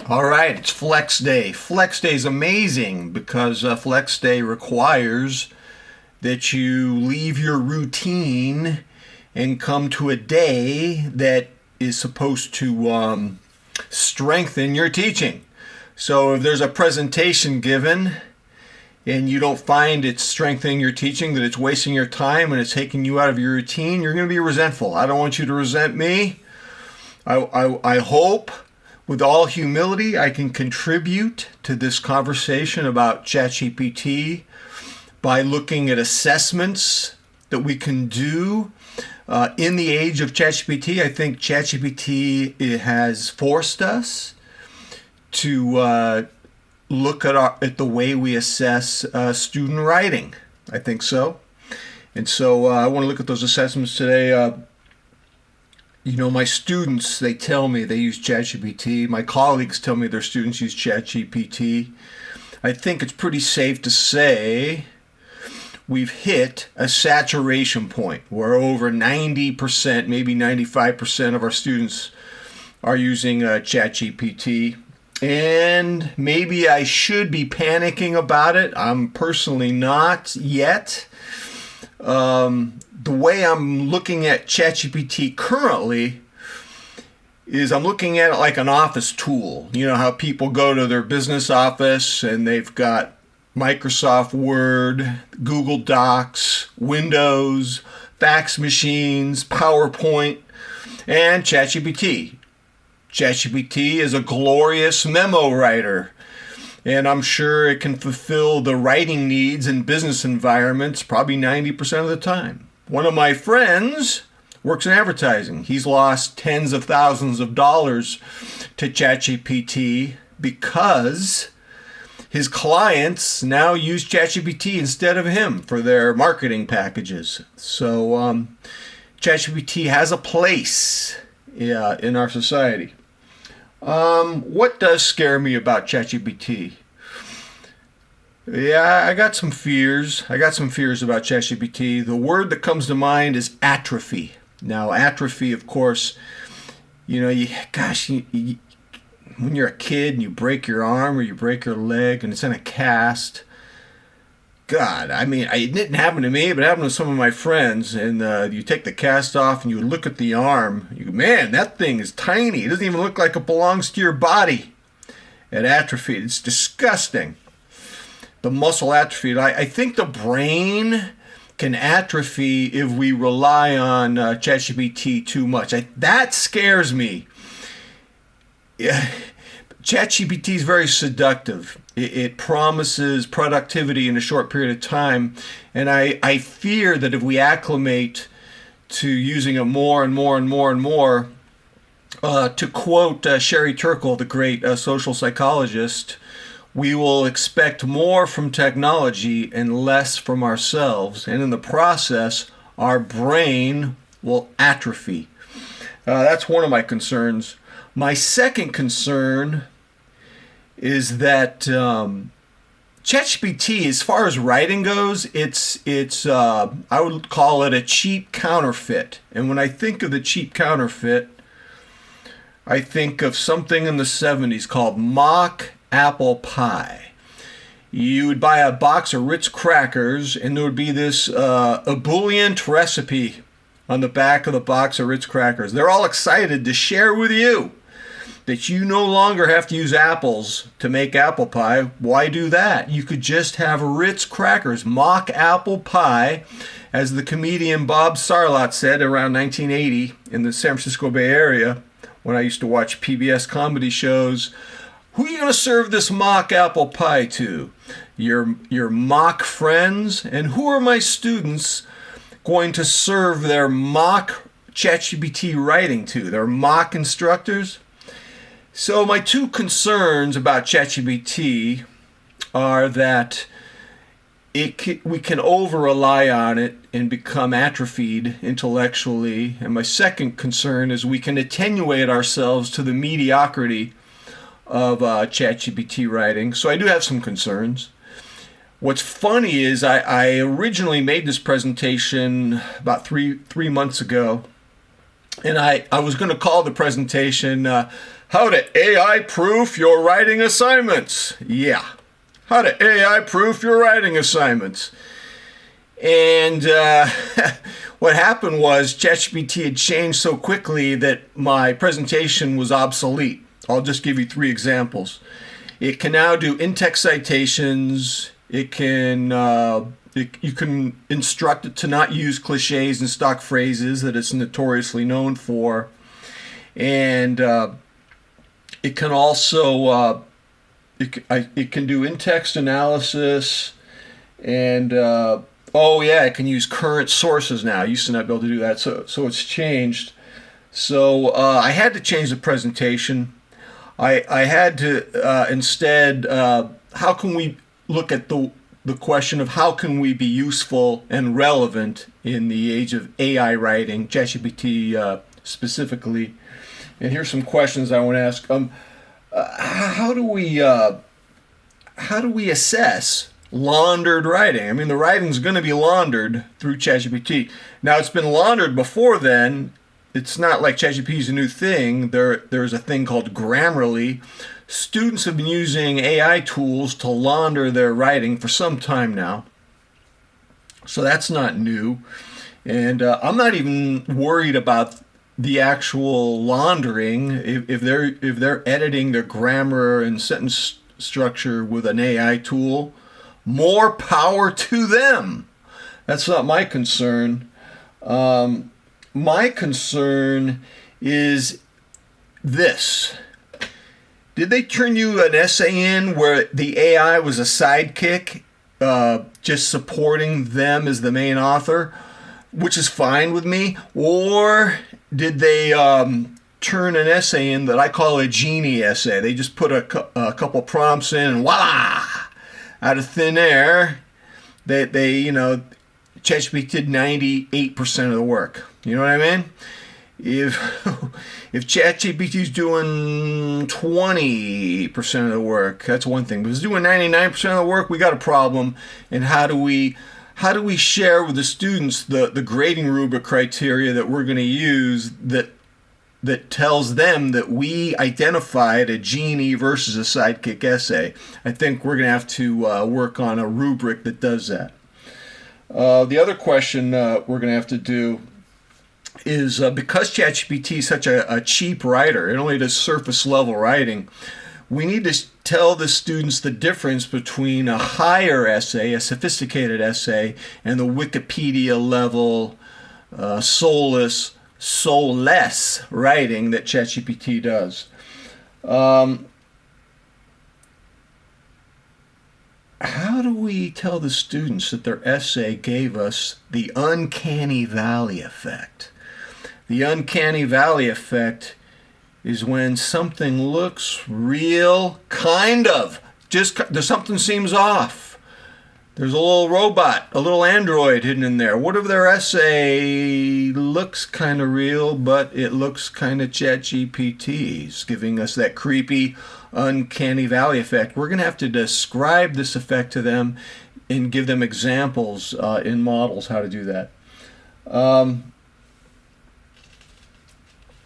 All right, it's Flex Day. Flex Day is amazing because Flex Day requires that you leave your routine and come to a day that is supposed to strengthen your teaching. So if there's a presentation given and you don't find it's strengthening your teaching, that it's wasting your time and it's taking you out of your routine, you're going to be resentful. I don't want you to resent me. I hope, with all humility, I can contribute to this conversation about ChatGPT by looking at assessments that we can do in the age of ChatGPT. I think ChatGPT has forced us to look at the way we assess student writing. I think so. And so I want to look at those assessments today. My students, they tell me they use ChatGPT. My colleagues tell me their students use ChatGPT. I think it's pretty safe to say we've hit a saturation point where over 90%, maybe 95% of our students are using ChatGPT. And maybe I should be panicking about it. I'm personally not yet. The way I'm looking at ChatGPT currently is I'm looking at it like an office tool. You know how people go to their business office and they've got Microsoft Word, Google Docs, Windows, fax machines, PowerPoint, and ChatGPT. ChatGPT is a glorious memo writer, and I'm sure it can fulfill the writing needs in business environments probably 90% of the time. One of my friends works in advertising. He's lost tens of thousands of dollars to ChatGPT because his clients now use ChatGPT instead of him for their marketing packages. So ChatGPT has a place in our society. What does scare me about ChatGPT? Yeah, I got some fears. I got some fears about ChatGPT. The word that comes to mind is atrophy. Now, atrophy, of course, when you're a kid and you break your arm or you break your leg and it's in a cast, God, it didn't happen to me, but it happened to some of my friends. And you take the cast off and you look at the arm. Man, that thing is tiny. It doesn't even look like it belongs to your body. It atrophied. It's disgusting. The muscle atrophied. I think the brain can atrophy if we rely on ChatGPT too much. That scares me. Yeah. ChatGPT is very seductive. It promises productivity in a short period of time. And I fear that if we acclimate to using it more and more and more and more, to quote Sherry Turkle, the great social psychologist, we will expect more from technology and less from ourselves. And in the process, our brain will atrophy. That's one of my concerns. My second concern is that ChatGPT, as far as writing goes, it's I would call it a cheap counterfeit. And when I think of the cheap counterfeit, I think of something in the 70s called mock apple pie. You would buy a box of Ritz crackers, and there would be this ebullient recipe on the back of the box of Ritz crackers. They're all excited to share with you that you no longer have to use apples to make apple pie. Why do that? You could just have Ritz crackers, mock apple pie, as the comedian Bob Sarlott said around 1980 in the San Francisco Bay Area when I used to watch PBS comedy shows. Who are you going to serve this mock apple pie to? Your mock friends? And who are my students going to serve their mock ChatGPT writing to? Their mock instructors? So my two concerns about ChatGPT are that we can over-rely on it and become atrophied intellectually. And my second concern is we can attenuate ourselves to the mediocrity of ChatGPT writing. So I do have some concerns. What's funny is I originally made this presentation about three months ago, and I was going to call the presentation How to AI proof your writing assignments. Yeah. How to AI proof your writing assignments. And what happened was ChatGPT had changed so quickly that my presentation was obsolete. I'll just give you 3 examples. It can now do in-text citations. You can instruct it to not use cliches and stock phrases that it's notoriously known for. And it can also it can do in-text analysis, and it can use current sources now. I used to not be able to do that, so it's changed. So I had to change the presentation. I had to instead, how can we look at the question of how can we be useful and relevant in the age of AI writing, ChatGPT specifically. And here's some questions I want to ask. How do we assess laundered writing? I mean, the writing's going to be laundered through ChatGPT. Now, it's been laundered before then. It's not like ChatGPT is a new thing. There's a thing called Grammarly. Students have been using AI tools to launder their writing for some time now. So that's not new. And I'm not even worried about the actual laundering. If they're editing their grammar and sentence structure with an AI tool, more power to them. That's not my concern. My concern is this. Did they turn you an essay in where the AI was a sidekick, just supporting them as the main author, which is fine with me? Or did they turn an essay in that I call a genie essay? They just put a couple prompts in and voila! Out of thin air, ChatGPT did 98% of the work. You know what I mean? If ChatGPT's doing 20% of the work, that's one thing. But if it's doing 99% of the work, we got a problem. And how do we share with the students the grading rubric criteria that we're going to use that tells them that we identified a genie versus a sidekick essay? I think we're going to have to work on a rubric that does that. The other question we're going to have to do is because ChatGPT is such a cheap writer, it only does surface level writing, we need to tell the students the difference between a higher essay, a sophisticated essay, and the Wikipedia level, soulless writing that ChatGPT does. How do we tell the students that their essay gave us the uncanny valley effect? The uncanny valley effect is when something looks real, kind of. Something seems off. There's a little robot, a little android hidden in there. What if their essay looks kind of real, but it looks kind of ChatGPT? It's giving us that creepy, uncanny valley effect. We're going to have to describe this effect to them and give them examples in models how to do that.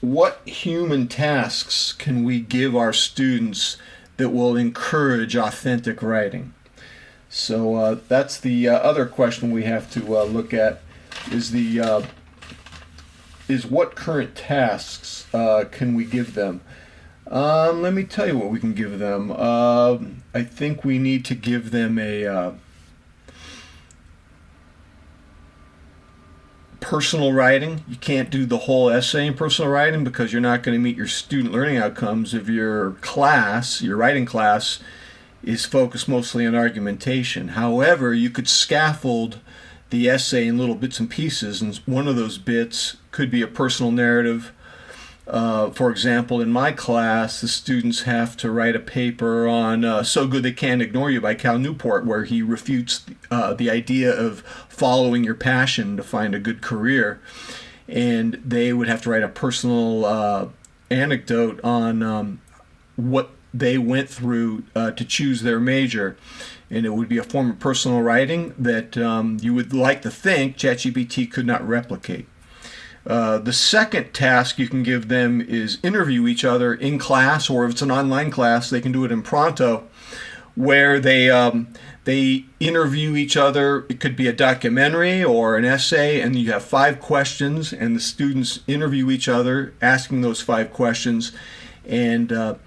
What human tasks can we give our students that will encourage authentic writing? So that's the other question we have to look at is what current tasks can we give them? Let me tell you what we can give them. I think we need to give them a personal writing. You can't do the whole essay in personal writing because you're not going to meet your student learning outcomes if your writing class, is focused mostly on argumentation. However, you could scaffold the essay in little bits and pieces, and one of those bits could be a personal narrative. For example, in my class, the students have to write a paper on So Good They Can't Ignore You by Cal Newport, where he refutes the idea of following your passion to find a good career. And they would have to write a personal anecdote on what they went through to choose their major. And it would be a form of personal writing that you would like to think ChatGPT could not replicate. The second task you can give them is interview each other in class, or if it's an online class, they can do it in Pronto, where they interview each other. It could be a documentary or an essay, and you have 5 questions, and the students interview each other asking those 5 questions, and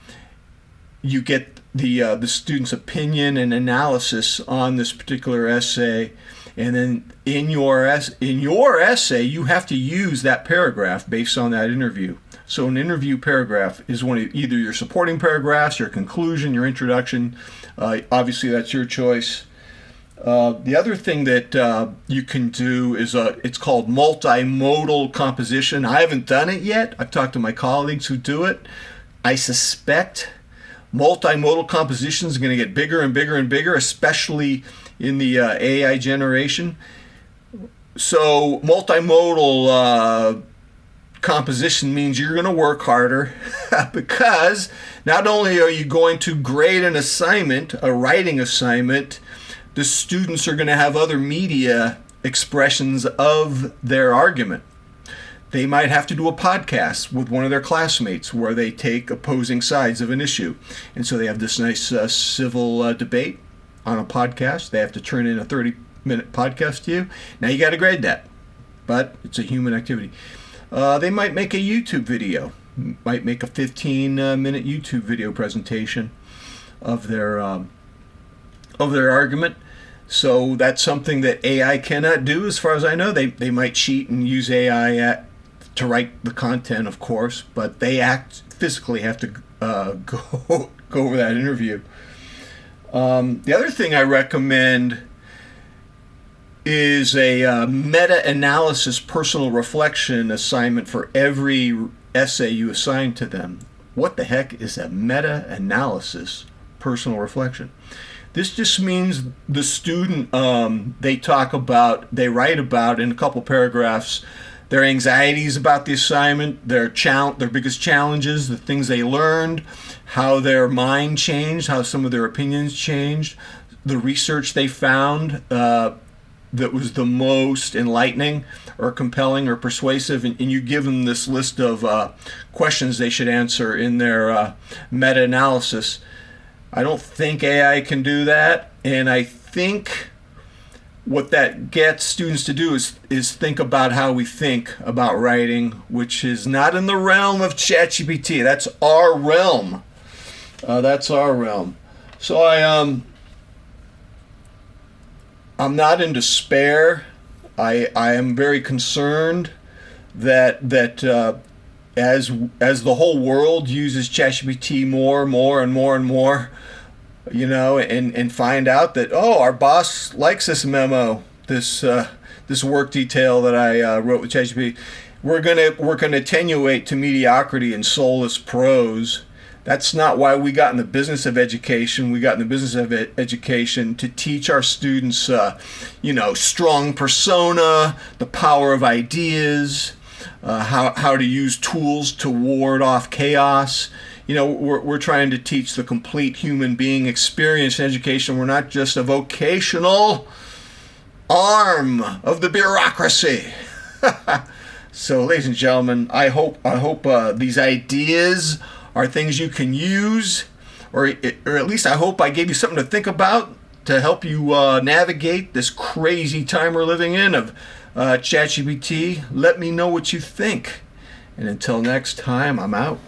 you get the student's opinion and analysis on this particular essay. And then in your essay, you have to use that paragraph based on that interview. So an interview paragraph is one of either your supporting paragraphs, your conclusion, your introduction. Obviously, that's your choice. The other thing that you can do is it's called multimodal composition. I haven't done it yet. I've talked to my colleagues who do it. I suspect multimodal composition is going to get bigger and bigger and bigger, especially in the AI generation. So multimodal composition means you're going to work harder because not only are you going to grade an assignment, a writing assignment, the students are going to have other media expressions of their argument. They might have to do a podcast with one of their classmates where they take opposing sides of an issue. And so they have this nice civil debate on a podcast. They have to turn in a 30-minute podcast to you. Now you got to grade that, but it's a human activity. They might make a YouTube video, might make a 15-minute YouTube video presentation of their argument. So that's something that AI cannot do, as far as I know. They might cheat and use AI to write the content, of course, but they physically have to go over that interview. The other thing I recommend is a meta-analysis personal reflection assignment for every essay you assign to them. What the heck is a meta-analysis personal reflection? This just means the student, they write about in a couple paragraphs their anxieties about the assignment, their biggest challenges, the things they learned, how their mind changed, how some of their opinions changed, the research they found that was the most enlightening or compelling or persuasive, and you give them this list of questions they should answer in their meta-analysis. I don't think AI can do that, and I think what that gets students to do is think about how we think about writing, which is not in the realm of ChatGPT. That's our realm. So I'm not in despair. I am very concerned that as the whole world uses ChatGPT more and more, and find out that, our boss likes this memo, this work detail that I wrote with ChatGPT. We're gonna attenuate to mediocrity and soulless prose. That's not why we got in the business of education. We got in the business of education to teach our students, strong persona, the power of ideas, how to use tools to ward off chaos. We're trying to teach the complete human being experience in education. We're not just a vocational arm of the bureaucracy. So, ladies and gentlemen, I hope these ideas are things you can use, or at least I hope I gave you something to think about to help you navigate this crazy time we're living in of ChatGPT. Let me know what you think. And until next time, I'm out.